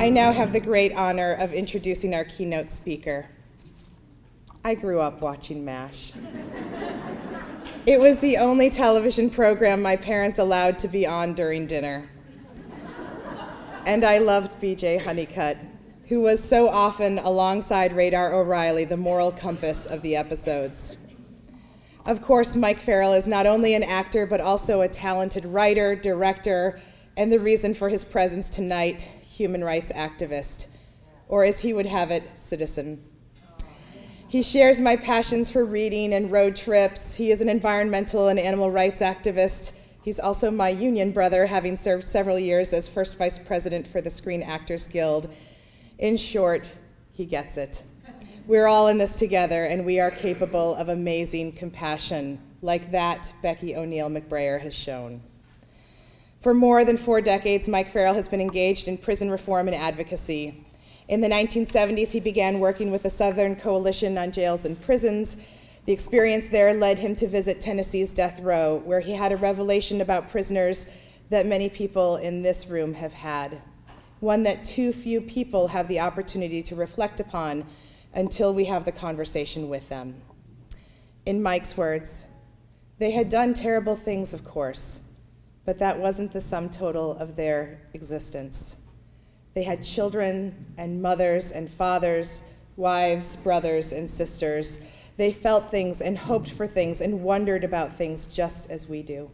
I now have the great honor of introducing our keynote speaker. I grew up watching MASH. It was the only television program my parents allowed to be on during dinner. And I loved B.J. Honeycutt, who was so often alongside Radar O'Reilly, the moral compass of the episodes. Of course, Mike Farrell is not only an actor, but also a talented writer, director, and the reason for his presence tonight, human rights activist, or as he would have it, citizen. He shares my passions for reading and road trips. He is an environmental and animal rights activist. He's also my union brother, having served several years as first vice president for the Screen Actors Guild. In short, he gets it. We're all in this together, and we are capable of amazing compassion, like that Becky O'Neill McBrayer has shown. For more than 4 decades, Mike Farrell has been engaged in prison reform and advocacy. In the 1970s, he began working with the Southern Coalition on Jails and Prisons. The experience there led him to visit Tennessee's death row, where he had a revelation about prisoners that many people in this room have had, one that too few people have the opportunity to reflect upon until we have the conversation with them. In Mike's words, they had done terrible things, of course, but that wasn't the sum total of their existence. They had children and mothers and fathers, wives, brothers and sisters. They felt things and hoped for things and wondered about things just as we do.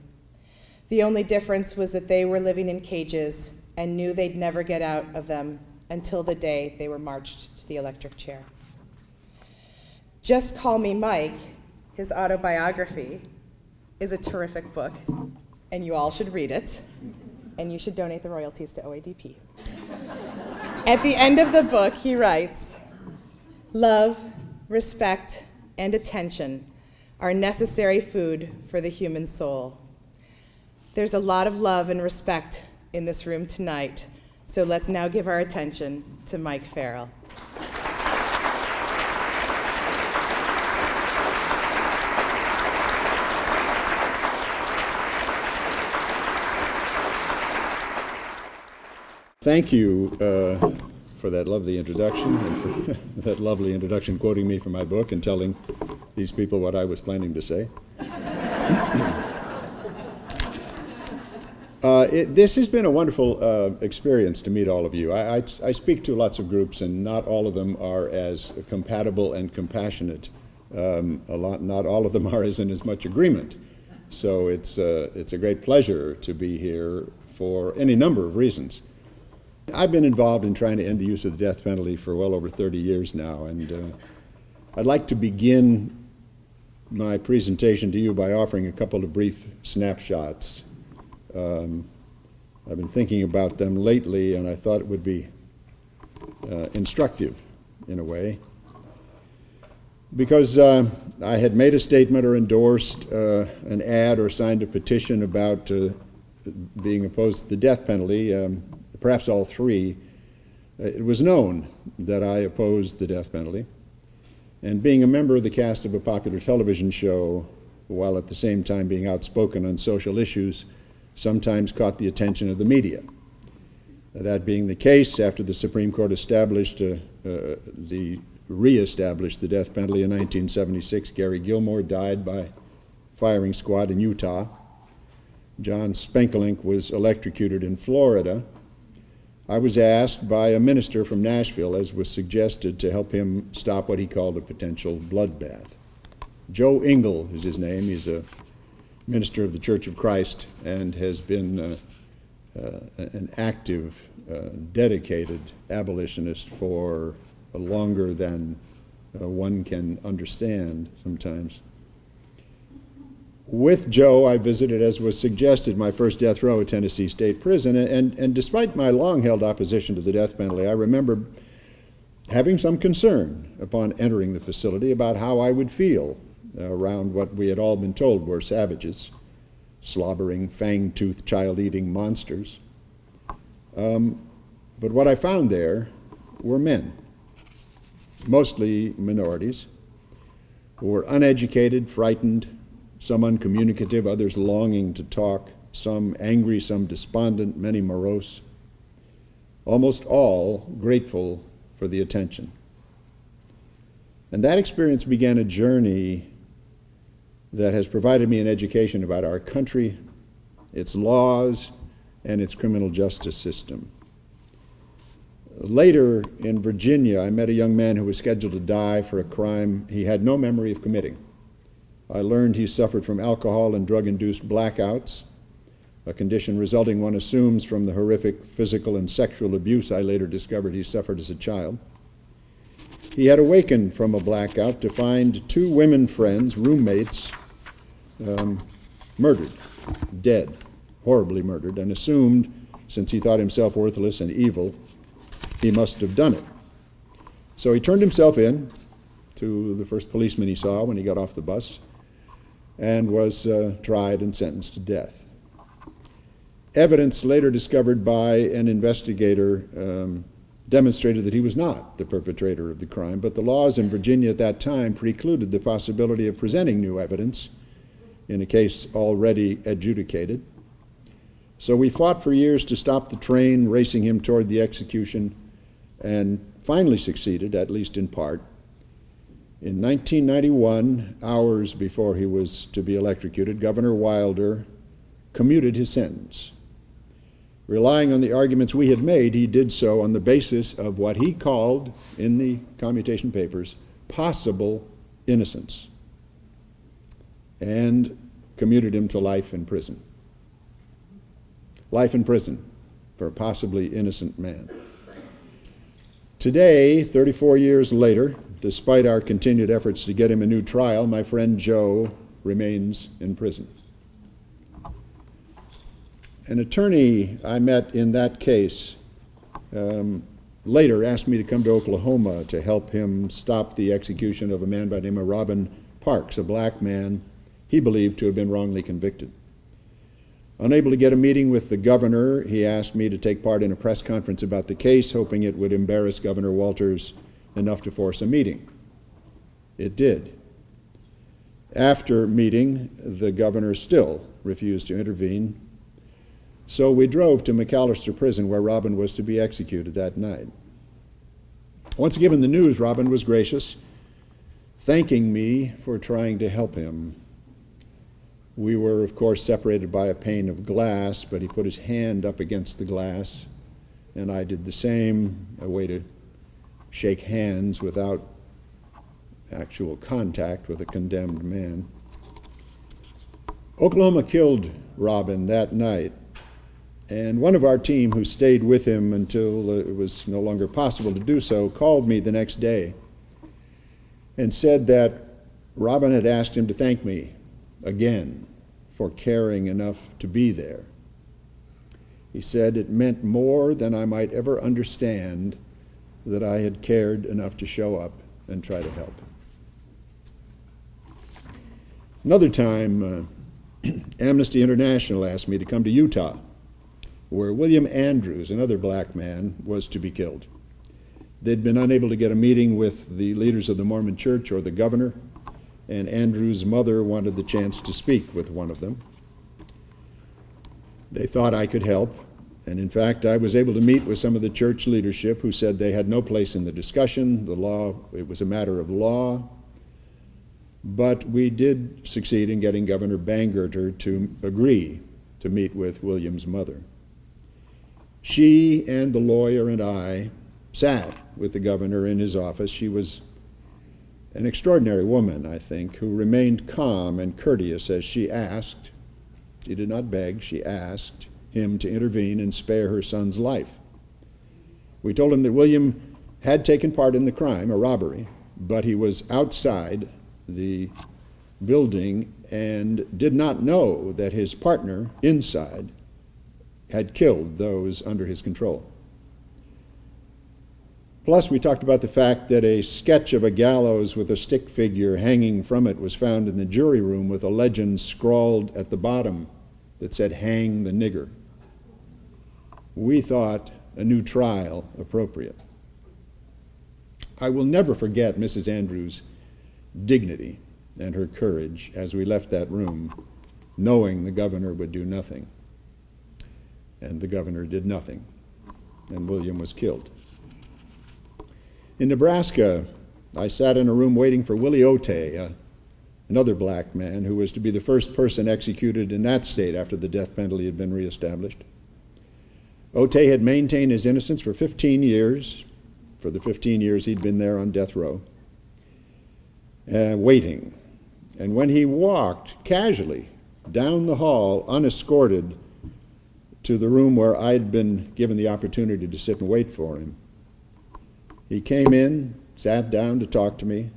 The only difference was that they were living in cages and knew they'd never get out of them until the day they were marched to the electric chair. Just Call Me Mike, his autobiography, is a terrific book, and you all should read it, and you should donate the royalties to OADP. At the end of the book, he writes, "Love, respect, and attention are necessary food for the human soul." There's a lot of love and respect in this room tonight, so let's now give our attention to Mike Farrell. Thank you for that lovely introduction, and for that lovely introduction quoting me from my book and telling these people what I was planning to say. This has been a wonderful experience to meet all of you. I speak to lots of groups, and not all of them are as compatible and compassionate. Not all of them are in as much agreement. So it's a great pleasure to be here for any number of reasons. I've been involved in trying to end the use of the death penalty for well over 30 years now, and I'd like to begin my presentation to you by offering a couple of brief snapshots. I've been thinking about them lately, and I thought it would be instructive in a way, because I had made a statement or endorsed an ad or signed a petition about being opposed to the death penalty, perhaps all three. It was known that I opposed the death penalty, and being a member of the cast of a popular television show, while at the same time being outspoken on social issues, sometimes caught the attention of the media. That being the case, after the Supreme Court re-established the death penalty in 1976, Gary Gilmore died by firing squad in Utah. John Spenkelink was electrocuted in Florida. I was asked by a minister from Nashville, as was suggested, to help him stop what he called a potential bloodbath. Joe Engel is his name. He's a minister of the Church of Christ and has been an active, dedicated abolitionist for longer than one can understand sometimes. With Joe, I visited, as was suggested, my first death row at Tennessee State Prison, and despite my long-held opposition to the death penalty, I remember having some concern upon entering the facility about how I would feel around what we had all been told were savages, slobbering, fang-toothed, child-eating monsters. But what I found there were men, mostly minorities, who were uneducated, frightened, some uncommunicative, others longing to talk, some angry, some despondent, many morose. almost all grateful for the attention. And that experience began a journey that has provided me an education about our country, its laws, and its criminal justice system. Later in Virginia, I met a young man who was scheduled to die for a crime he had no memory of committing. I learned he suffered from alcohol and drug-induced blackouts, a condition resulting, one assumes, from the horrific physical and sexual abuse I later discovered he suffered as a child. He had awakened from a blackout to find two women friends, roommates, murdered, dead, horribly murdered, and assumed, since he thought himself worthless and evil, he must have done it. So he turned himself in to the first policeman he saw when he got off the bus and was tried and sentenced to death. Evidence later discovered by an investigator demonstrated that he was not the perpetrator of the crime, but the laws in Virginia at that time precluded the possibility of presenting new evidence in a case already adjudicated. So we fought for years to stop the train racing him toward the execution, and finally succeeded, at least in part. In 1991, hours before he was to be electrocuted, Governor Wilder commuted his sentence. Relying on the arguments we had made, he did so on the basis of what he called, in the commutation papers, possible innocence, and commuted him to life in prison. Life in prison for a possibly innocent man. Today, 34 years later, despite our continued efforts to get him a new trial, my friend Joe remains in prison. An attorney I met in that case later asked me to come to Oklahoma to help him stop the execution of a man by the name of Robin Parks, a black man he believed to have been wrongly convicted. Unable to get a meeting with the governor, he asked me to take part in a press conference about the case, hoping it would embarrass Governor Walters enough to force a meeting. It did. After meeting, the governor still refused to intervene, so we drove to McAllister Prison, where Robin was to be executed that night. Once given the news, Robin was gracious, thanking me for trying to help him. We were, of course, separated by a pane of glass, but he put his hand up against the glass, and I did the same, a way to shake hands without actual contact with a condemned man. Oklahoma killed Robin that night, and one of our team, who stayed with him until it was no longer possible to do so, called me the next day and said that Robin had asked him to thank me again for caring enough to be there. He said it meant more than I might ever understand that I had cared enough to show up and try to help. Another time, Amnesty International asked me to come to Utah, where William Andrews, another black man, was to be killed. They'd been unable to get a meeting with the leaders of the Mormon Church or the governor, and Andrew's mother wanted the chance to speak with one of them. They thought I could help, and in fact, I was able to meet with some of the church leadership who said they had no place in the discussion. The law, it was a matter of law, but we did succeed in getting Governor Bangerter to agree to meet with William's mother. She and the lawyer and I sat with the governor in his office. She was an extraordinary woman, I think, who remained calm and courteous as she asked, she did not beg, she asked him to intervene and spare her son's life. We told him that William had taken part in the crime, a robbery, but he was outside the building and did not know that his partner inside had killed those under his control. Plus, we talked about the fact that a sketch of a gallows with a stick figure hanging from it was found in the jury room with a legend scrawled at the bottom that said, "Hang the nigger." We thought a new trial appropriate. I will never forget Mrs. Andrews' dignity and her courage as we left that room, knowing the governor would do nothing. And the governor did nothing. and William was killed. In Nebraska, I sat in a room waiting for Willie Otey, another black man who was to be the first person executed in that state after the death penalty had been reestablished. Otey had maintained his innocence for 15 years, for the 15 years he'd been there on death row, waiting. And when he walked casually down the hall, unescorted, to the room where I'd been given the opportunity to sit and wait for him, he came in, sat down to talk to me.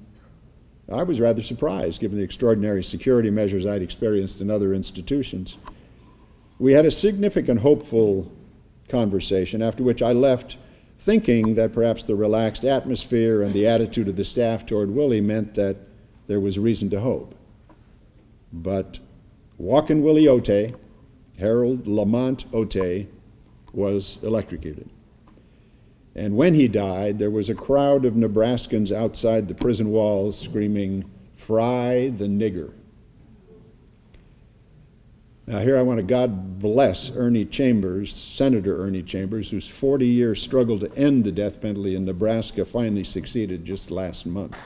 I was rather surprised, given the extraordinary security measures I'd experienced in other institutions. We had a significant, hopeful conversation, after which I left thinking that perhaps the relaxed atmosphere and the attitude of the staff toward Willie meant that there was reason to hope. But walking Willie Otey, Harold Lamont Otey, was electrocuted. And when he died, there was a crowd of Nebraskans outside the prison walls screaming, "Fry the nigger." Now here I want to God bless Ernie Chambers, Senator Ernie Chambers, whose 40-year struggle to end the death penalty in Nebraska finally succeeded just last month.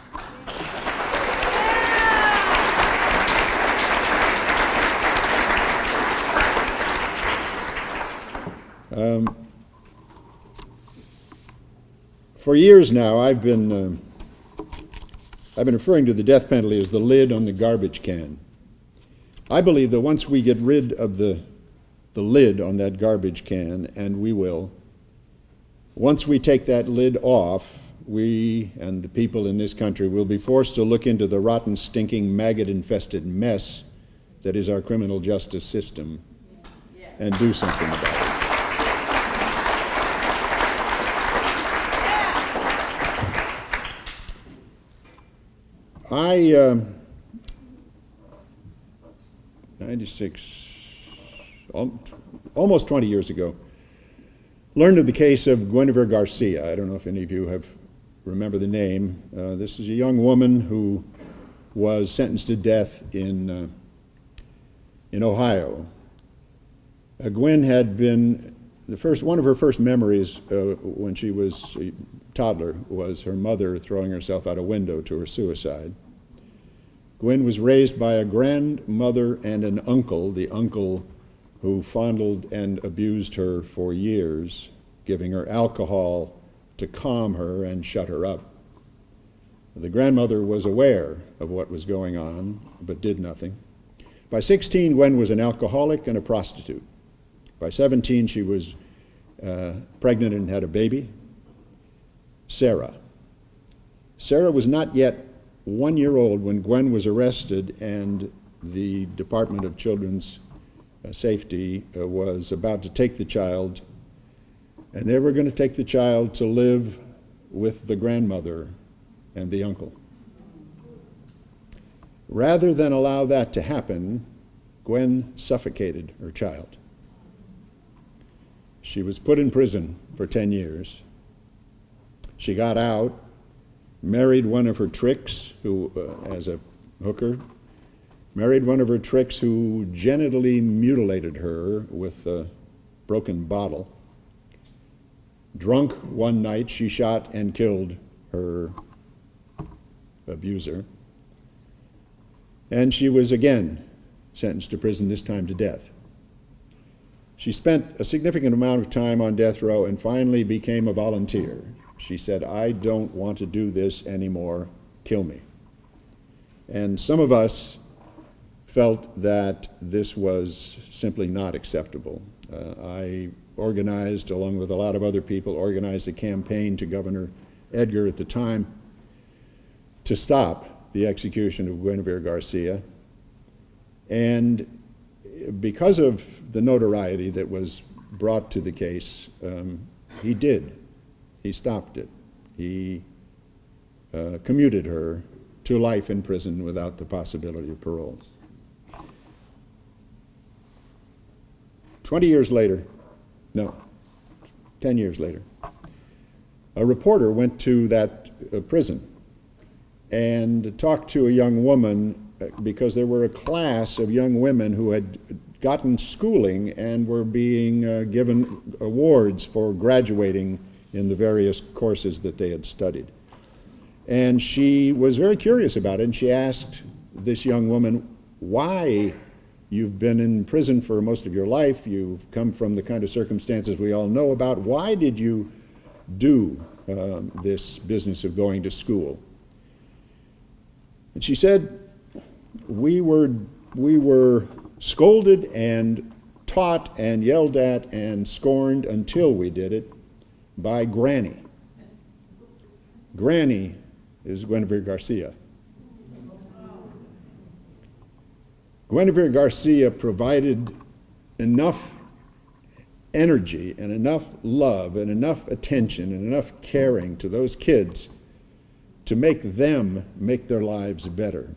For years now, I've been referring to the death penalty as the lid on the garbage can. I believe that once we get rid of the lid on that garbage can, and we will, once we take that lid off, we and the people in this country will be forced to look into the rotten, stinking, maggot-infested mess that is our criminal justice system and do something about it. 96, almost 20 years ago, learned of the case of Guinevere Garcia. I don't know if any of you remember the name. This is a young woman who was sentenced to death in Ohio. Gwen had been one of her first memories when she was a toddler was her mother throwing herself out a window to her suicide. Gwen was raised by a grandmother and an uncle, the uncle who fondled and abused her for years, giving her alcohol to calm her and shut her up. The grandmother was aware of what was going on, but did nothing. By 16, Gwen was an alcoholic and a prostitute. By 17, she was pregnant and had a baby, Sarah. Sarah was not yet 1 year old when Gwen was arrested, and the Department of Children's Safety was about to take the child, and they were going to take the child to live with the grandmother and the uncle. Rather than allow that to happen, Gwen suffocated her child. She was put in prison for 10 years. She got out, married one of her tricks, who, as a hooker, married one of her tricks who genitally mutilated her with a broken bottle. Drunk one night, she shot and killed her abuser. And she was again sentenced to prison, this time to death. She spent a significant amount of time on death row and finally became a volunteer. She said, "I don't want to do this anymore, kill me." And some of us felt that this was simply not acceptable. I organized, along with a lot of other people, organized a campaign to Governor Edgar at the time to stop the execution of Guinevere Garcia. And because of the notoriety that was brought to the case, he did. He stopped it. He commuted her to life in prison without the possibility of parole. 10 years later, a reporter went to that prison and talked to a young woman because there were a class of young women who had gotten schooling and were being given awards for graduating in the various courses that they had studied. And she was very curious about it, and she asked this young woman, why you've been in prison for most of your life, you've come from the kind of circumstances we all know about, why did you do this business of going to school? And she said, we were scolded and taught and yelled at and scorned until we did it by Granny. Granny is Guinevere Garcia. Guinevere Garcia provided enough energy and enough love and enough attention and enough caring to those kids to make them make their lives better.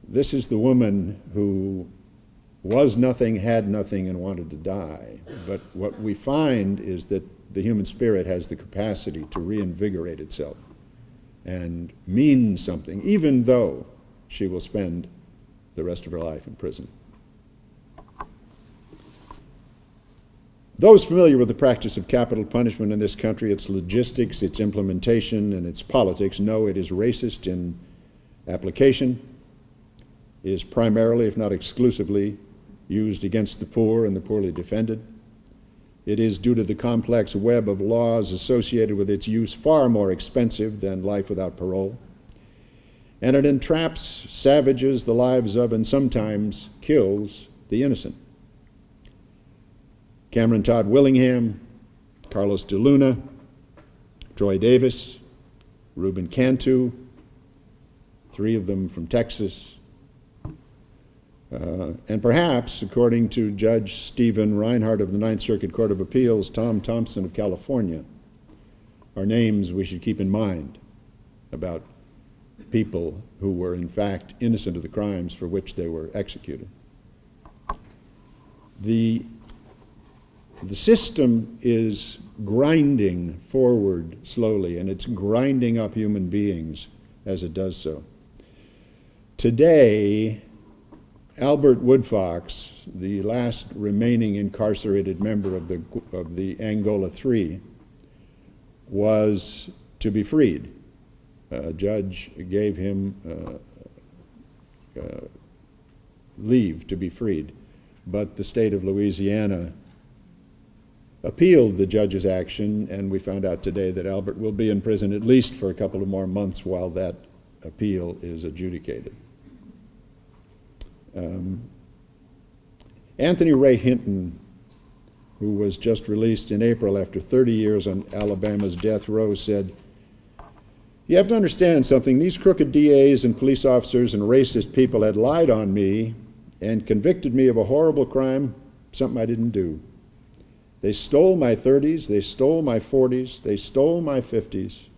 This is the woman who was nothing, had nothing, and wanted to die. But what we find is that the human spirit has the capacity to reinvigorate itself and mean something, even though she will spend the rest of her life in prison. Those familiar with the practice of capital punishment in this country, its logistics, its implementation, and its politics, know it is racist in application, is primarily, if not exclusively, used against the poor and the poorly defended. It is, due to the complex web of laws associated with its use, far more expensive than life without parole. And it entraps, savages the lives of, and sometimes kills the innocent. Cameron Todd Willingham, Carlos de Luna, Troy Davis, Reuben Cantu, 3 of them from Texas, and perhaps, according to Judge Stephen Reinhardt of the Ninth Circuit Court of Appeals, Tom Thompson of California, are names we should keep in mind about people who were in fact innocent of the crimes for which they were executed. The system is grinding forward slowly, and it's grinding up human beings as it does so. Today, Albert Woodfox, the last remaining incarcerated member of the Angola Three, was to be freed. A judge gave him leave to be freed, but the state of Louisiana appealed the judge's action, and we found out today that Albert will be in prison at least for a couple of more months while that appeal is adjudicated. Anthony Ray Hinton, who was just released in April after 30 years on Alabama's death row, said, "You have to understand something. These crooked DAs and police officers and racist people had lied on me and convicted me of a horrible crime, something I didn't do. They stole my 30s, they stole my 40s, they stole my 50s,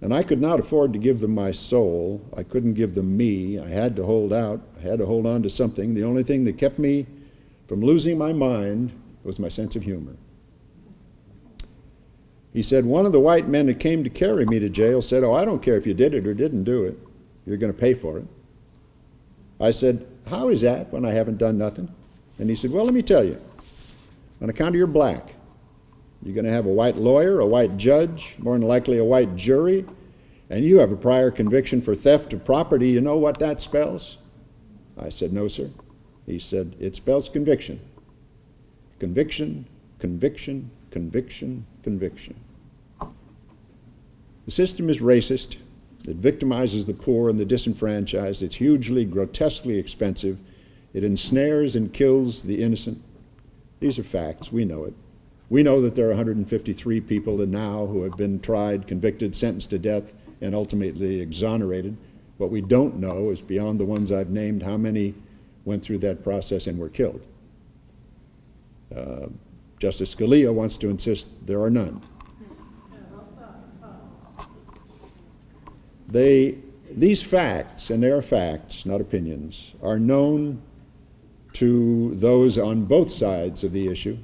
and I could not afford to give them my soul. I couldn't give them me. I had to hold out. I had to hold on to something. The only thing that kept me from losing my mind was my sense of humor." He said, "One of the white men that came to carry me to jail said, 'Oh, I don't care if you did it or didn't do it. You're going to pay for it.' I said, 'How is that when I haven't done nothing?' And he said, 'Well, let me tell you. On account of you're black, you're going to have a white lawyer, a white judge, more than likely a white jury, and you have a prior conviction for theft of property. You know what that spells?' I said, 'No, sir.' He said, 'It spells conviction. Conviction, conviction, conviction, conviction.' The system is racist. It victimizes the poor and the disenfranchised. It's hugely, grotesquely expensive. It ensnares and kills the innocent. These are facts. We know it. We know that there are 153 people now who have been tried, convicted, sentenced to death, and ultimately exonerated. What we don't know is, beyond the ones I've named, how many went through that process and were killed. Justice Scalia wants to insist there are none. These facts, and they are facts, not opinions, are known to those on both sides of the issue.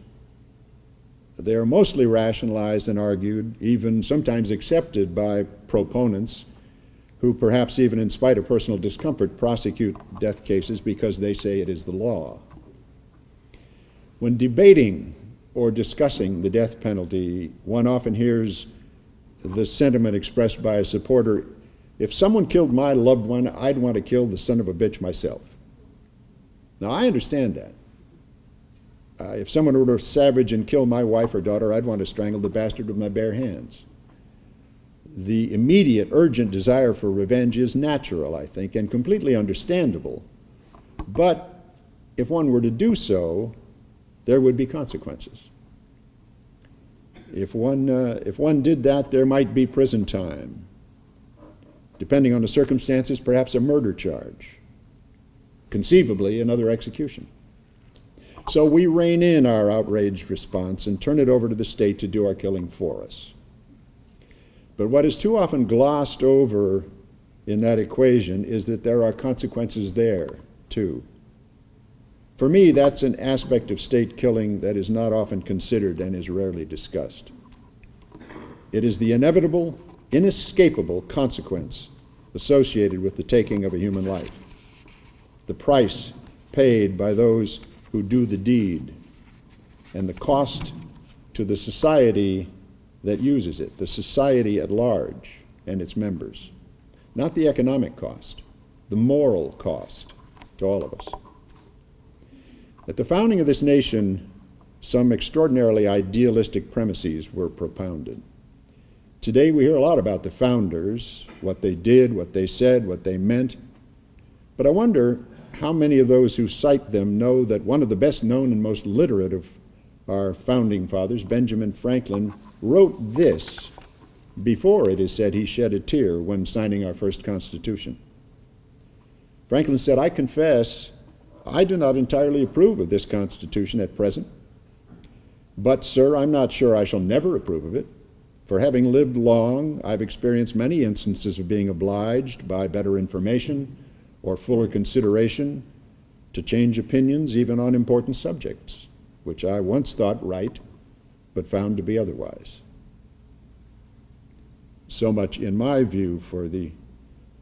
They are mostly rationalized and argued, even sometimes accepted by proponents who perhaps even in spite of personal discomfort prosecute death cases because they say it is the law. When debating or discussing the death penalty, one often hears the sentiment expressed by a supporter, if someone killed my loved one, I'd want to kill the son of a bitch myself. Now, I understand that. If someone were to savage and kill my wife or daughter, I'd want to strangle the bastard with my bare hands. The immediate, urgent desire for revenge is natural, I think, and completely understandable. But if one were to do so, there would be consequences. If one did that, there might be prison time. Depending on the circumstances, perhaps a murder charge. Conceivably, another execution. So we rein in our outraged response and turn it over to the state to do our killing for us. But what is too often glossed over in that equation is that there are consequences there, too. For me, that's an aspect of state killing that is not often considered and is rarely discussed. It is the inevitable, inescapable consequence associated with the taking of a human life, the price paid by those who do the deed, and the cost to the society that uses it, the society at large and its members. Not the economic cost, the moral cost to all of us. At the founding of this nation, some extraordinarily idealistic premises were propounded. Today we hear a lot about the founders, what they did, what they said, what they meant, but I wonder how many of those who cite them know that one of the best known and most literate of our founding fathers, Benjamin Franklin, wrote this before it is said he shed a tear when signing our first Constitution. Franklin said, "I confess I do not entirely approve of this Constitution at present, but, sir, I'm not sure I shall never approve of it. For having lived long, I've experienced many instances of being obliged by better information or fuller consideration to change opinions even on important subjects, which I once thought right, but found to be otherwise." So much, in my view, for the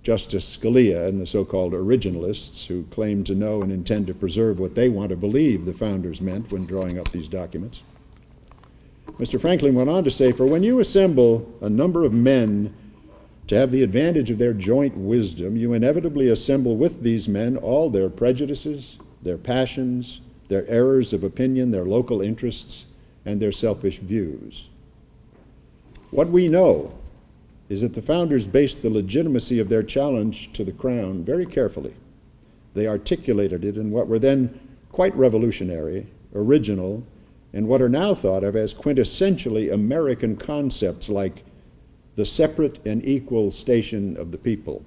Justice Scalia and the so-called originalists who claim to know and intend to preserve what they want to believe the founders meant when drawing up these documents. Mr. Franklin went on to say, "For when you assemble a number of men to have the advantage of their joint wisdom, you inevitably assemble with these men all their prejudices, their passions, their errors of opinion, their local interests, and their selfish views. What we know is that the founders based the legitimacy of their challenge to the crown very carefully. They articulated it in what were then quite revolutionary, original, and what are now thought of as quintessentially American concepts like the separate and equal station of the people,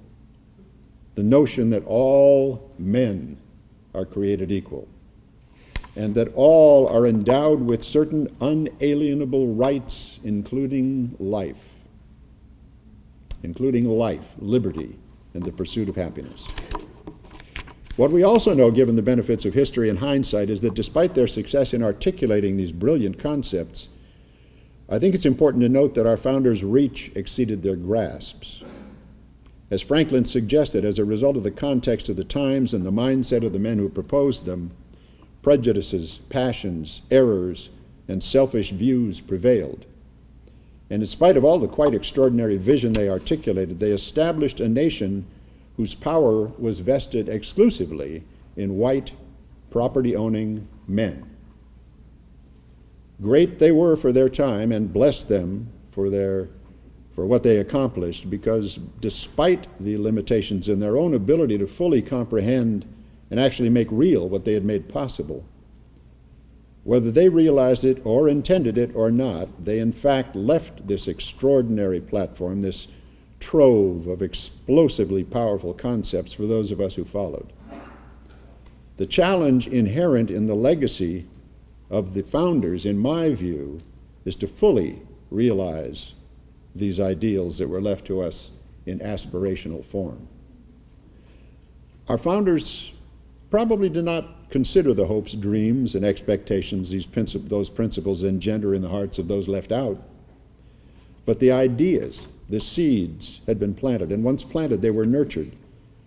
the notion that all men are created equal, and that all are endowed with certain unalienable rights, including life, liberty, and the pursuit of happiness. What we also know, given the benefits of history and hindsight, is that despite their success in articulating these brilliant concepts, I think it's important to note that our founders' reach exceeded their grasps. As Franklin suggested, as a result of the context of the times and the mindset of the men who proposed them, prejudices, passions, errors, and selfish views prevailed. And in spite of all the quite extraordinary vision they articulated, they established a nation whose power was vested exclusively in white, property-owning men. Great they were for their time, and bless them for what they accomplished, because despite the limitations in their own ability to fully comprehend and actually make real what they had made possible, whether they realized it or intended it or not, they in fact left this extraordinary platform, this trove of explosively powerful concepts for those of us who followed. The challenge inherent in the legacy of the founders, in my view, is to fully realize these ideals that were left to us in aspirational form. Our founders probably did not consider the hopes, dreams, and expectations those principles engender in the hearts of those left out. But the ideas, the seeds had been planted, and once planted, they were nurtured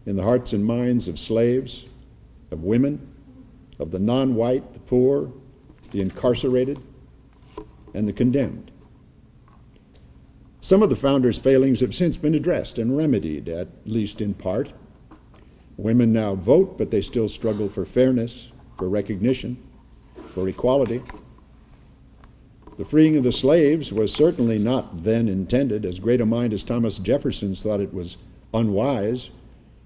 in the hearts and minds of slaves, of women, of the non-white, the poor, the incarcerated, and the condemned. Some of the founders' failings have since been addressed and remedied, at least in part. Women now vote, but they still struggle for fairness, for recognition, for equality. The freeing of the slaves was certainly not then intended. As great a mind as Thomas Jefferson's thought it was unwise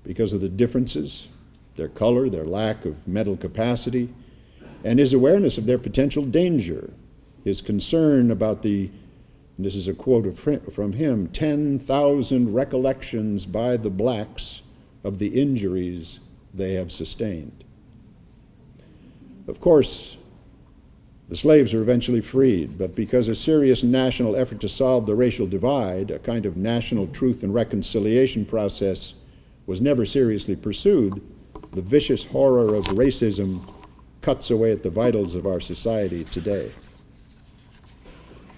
because of the differences, their color, their lack of mental capacity, and his awareness of their potential danger, his concern about the, and this is a quote from him, 10,000 recollections by the blacks of the injuries they have sustained. Of course, the slaves were eventually freed, but because a serious national effort to solve the racial divide, a kind of national truth and reconciliation process, was never seriously pursued, the vicious horror of racism cuts away at the vitals of our society today.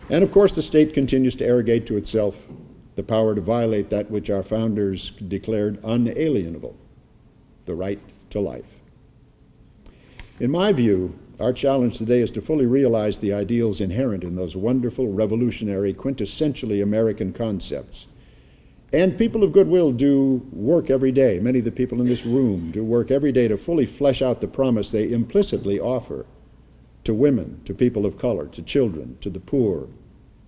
And of course, the state continues to arrogate to itself the power to violate that which our founders declared unalienable, the right to life. In my view, our challenge today is to fully realize the ideals inherent in those wonderful, revolutionary, quintessentially American concepts. And people of goodwill do work every day. Many of the people in this room do work every day to fully flesh out the promise they implicitly offer to women, to people of color, to children, to the poor,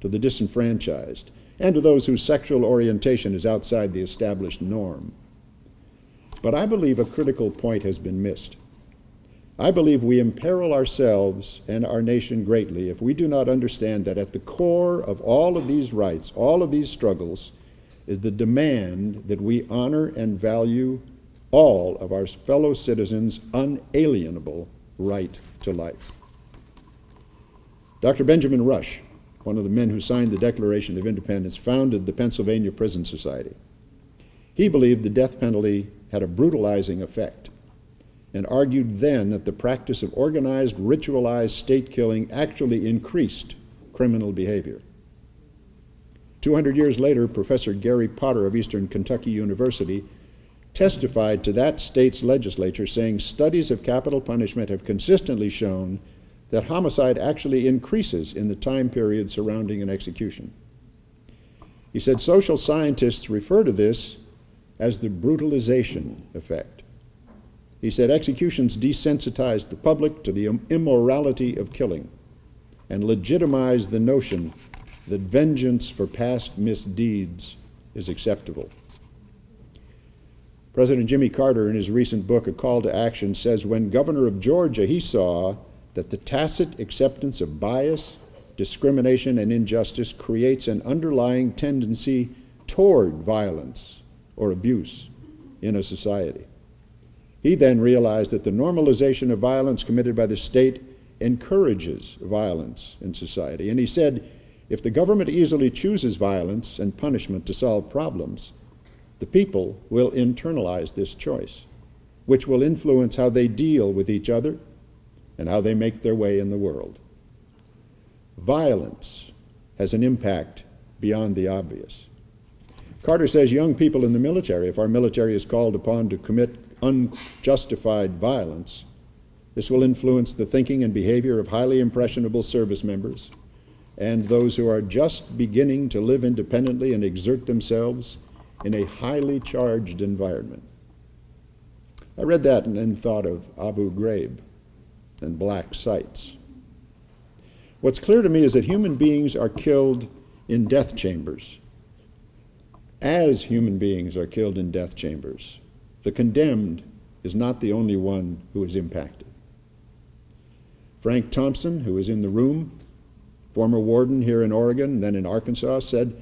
to the disenfranchised, and to those whose sexual orientation is outside the established norm. But I believe a critical point has been missed. I believe we imperil ourselves and our nation greatly if we do not understand that at the core of all of these rights, all of these struggles, is the demand that we honor and value all of our fellow citizens' unalienable right to life. Dr. Benjamin Rush, one of the men who signed the Declaration of Independence, founded the Pennsylvania Prison Society. He believed the death penalty had a brutalizing effect and argued then that the practice of organized, ritualized state killing actually increased criminal behavior. 200 years later, Professor Gary Potter of Eastern Kentucky University testified to that state's legislature, saying studies of capital punishment have consistently shown that homicide actually increases in the time period surrounding an execution. He said social scientists refer to this as the brutalization effect. He said executions desensitize the public to the immorality of killing and legitimize the notion that vengeance for past misdeeds is acceptable. President Jimmy Carter, in his recent book, A Call to Action, says when governor of Georgia, he saw that the tacit acceptance of bias, discrimination, and injustice creates an underlying tendency toward violence or abuse in a society. He then realized that the normalization of violence committed by the state encourages violence in society. And he said, if the government easily chooses violence and punishment to solve problems, the people will internalize this choice, which will influence how they deal with each other and how they make their way in the world. Violence has an impact beyond the obvious. Carter says young people in the military, if our military is called upon to commit unjustified violence, this will influence the thinking and behavior of highly impressionable service members and those who are just beginning to live independently and exert themselves in a highly charged environment. I read that and then thought of Abu Ghraib and black sites. What's clear to me is that human beings are killed in death chambers. As human beings are killed in death chambers, the condemned is not the only one who is impacted. Frank Thompson, who is in the room, former warden here in Oregon, then in Arkansas, said,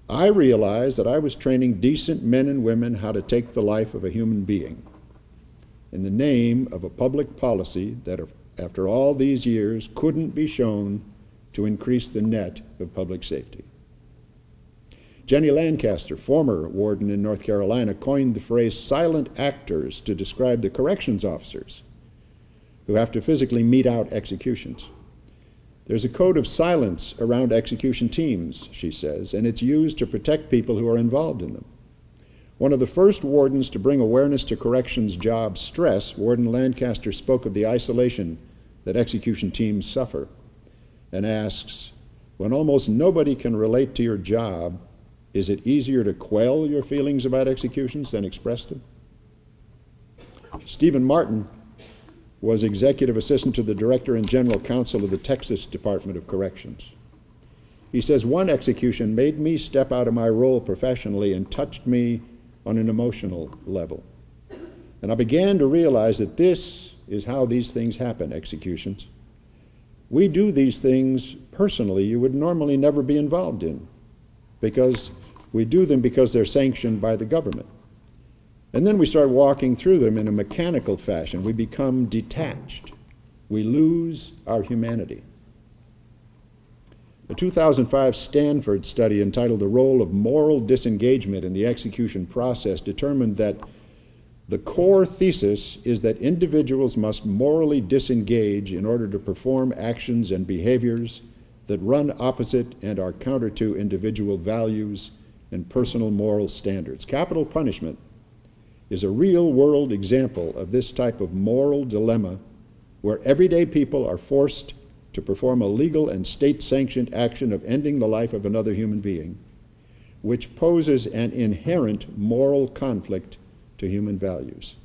I realized that I was training decent men and women how to take the life of a human being in the name of a public policy that, after all these years, couldn't be shown to increase the net of public safety. Jenny Lancaster, former warden in North Carolina, coined the phrase silent actors to describe the corrections officers who have to physically mete out executions. There's a code of silence around execution teams, she says, and it's used to protect people who are involved in them. One of the first wardens to bring awareness to corrections job stress, Warden Lancaster, spoke of the isolation that execution teams suffer and asks, when almost nobody can relate to your job, is it easier to quell your feelings about executions than express them? Stephen Martin was executive assistant to the director and general counsel of the Texas Department of Corrections. He says, one execution made me step out of my role professionally and touched me on an emotional level. And I began to realize that this is how these things happen, executions. We do these things personally you would normally never be involved in, because we do them because they're sanctioned by the government. And then we start walking through them in a mechanical fashion. We become detached. We lose our humanity. A 2005 Stanford study entitled The Role of Moral Disengagement in the Execution Process determined that the core thesis is that individuals must morally disengage in order to perform actions and behaviors that run opposite and are counter to individual values and personal moral standards. Capital punishment is a real-world example of this type of moral dilemma where everyday people are forced to perform a legal and state-sanctioned action of ending the life of another human being, which poses an inherent moral conflict to human values.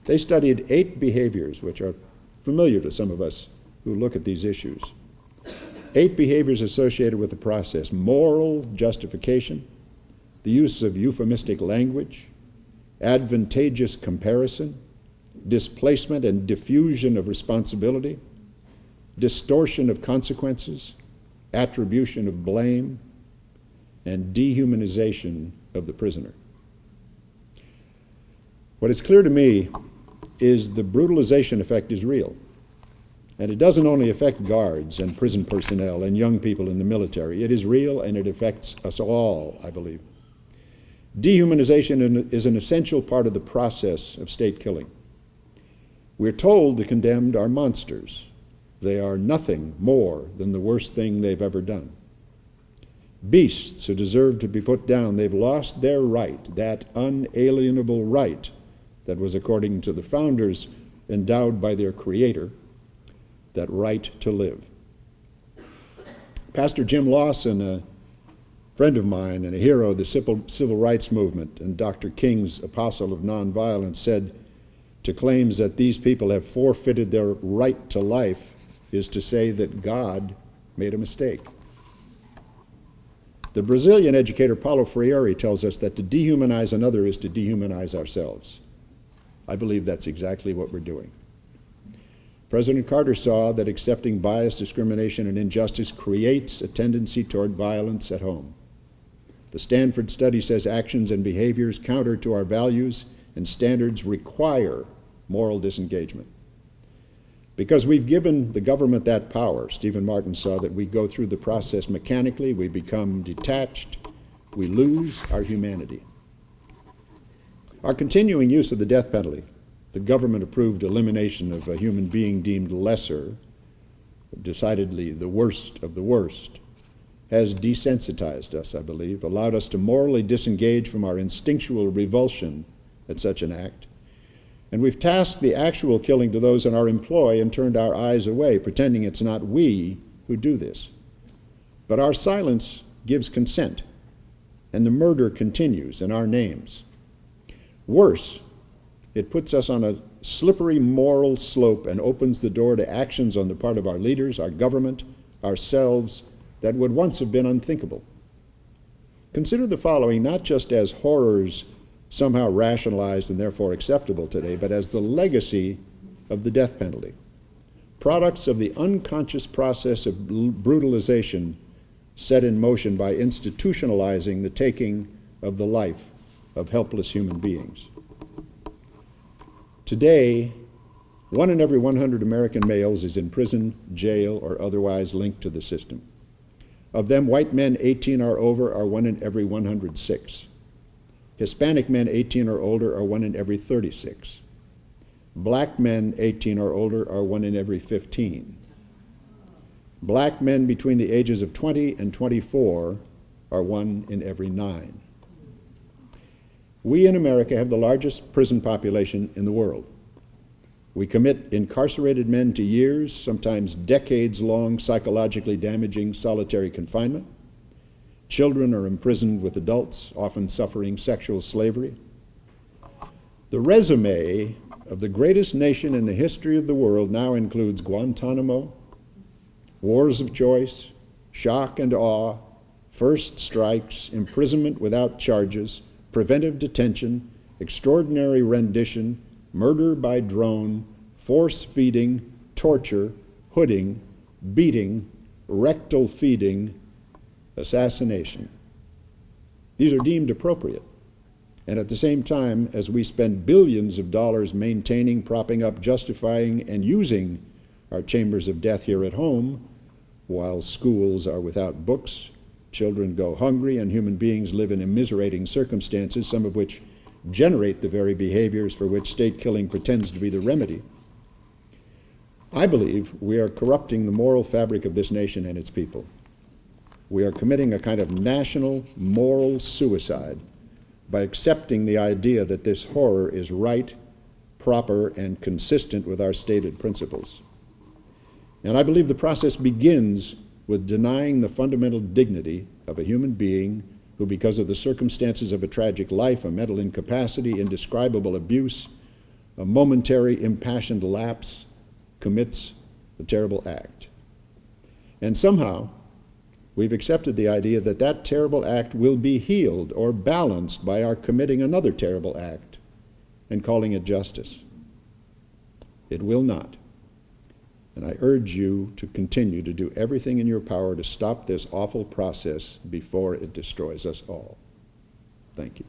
They studied 8 behaviors which are familiar to some of us who look at these issues. 8 behaviors associated with the process: moral justification, the use of euphemistic language, advantageous comparison, displacement and diffusion of responsibility, distortion of consequences, attribution of blame, and dehumanization of the prisoner. What is clear to me is the brutalization effect is real. And it doesn't only affect guards and prison personnel and young people in the military. It is real and it affects us all, I believe. Dehumanization is an essential part of the process of state killing. We're told the condemned are monsters. They are nothing more than the worst thing they've ever done. Beasts who deserve to be put down. They've lost their right, that unalienable right that was, according to the founders, endowed by their Creator, that right to live. Pastor Jim Lawson, a friend of mine and a hero of the civil rights movement and Dr. King's apostle of nonviolence, said to claims that these people have forfeited their right to life is to say that God made a mistake. The Brazilian educator Paulo Freire tells us that to dehumanize another is to dehumanize ourselves. I believe that's exactly what we're doing. President Carter saw that accepting bias, discrimination, and injustice creates a tendency toward violence at home. The Stanford study says actions and behaviors counter to our values and standards require moral disengagement. Because we've given the government that power, Stephen Martin saw that we go through the process mechanically, we become detached, we lose our humanity. Our continuing use of the death penalty, the government-approved elimination of a human being deemed lesser, decidedly the worst of the worst, has desensitized us, I believe, allowed us to morally disengage from our instinctual revulsion at such an act. And we've tasked the actual killing to those in our employ and turned our eyes away, pretending it's not we who do this. But our silence gives consent, and the murder continues in our names. Worse, it puts us on a slippery moral slope and opens the door to actions on the part of our leaders, our government, ourselves, that would once have been unthinkable. Consider the following not just as horrors somehow rationalized and therefore acceptable today, but as the legacy of the death penalty, products of the unconscious process of brutalization set in motion by institutionalizing the taking of the life of helpless human beings. Today, 1 in every 100 American males is in prison, jail, or otherwise linked to the system. Of them, white men 18 or over are 1 in every 106. Hispanic men 18 or older are 1 in every 36. Black men 18 or older are 1 in every 15. Black men between the ages of 20 and 24 are 1 in every 9. We in America have the largest prison population in the world. We commit incarcerated men to years, sometimes decades-long, psychologically damaging solitary confinement. Children are imprisoned with adults, often suffering sexual slavery. The resume of the greatest nation in the history of the world now includes Guantanamo, wars of choice, shock and awe, first strikes, imprisonment without charges, preventive detention, extraordinary rendition, murder by drone, force feeding, torture, hooding, beating, rectal feeding, assassination. These are deemed appropriate. And at the same time, as we spend billions of dollars maintaining, propping up, justifying, and using our chambers of death here at home, while schools are without books, children go hungry, and human beings live in immiserating circumstances, some of which generate the very behaviors for which state killing pretends to be the remedy, I believe we are corrupting the moral fabric of this nation and its people. We are committing a kind of national moral suicide by accepting the idea that this horror is right, proper, and consistent with our stated principles. And I believe the process begins with denying the fundamental dignity of a human being who, because of the circumstances of a tragic life, a mental incapacity, indescribable abuse, a momentary impassioned lapse, commits a terrible act. And somehow, we've accepted the idea that that terrible act will be healed or balanced by our committing another terrible act and calling it justice. It will not. And I urge you to continue to do everything in your power to stop this awful process before it destroys us all. Thank you.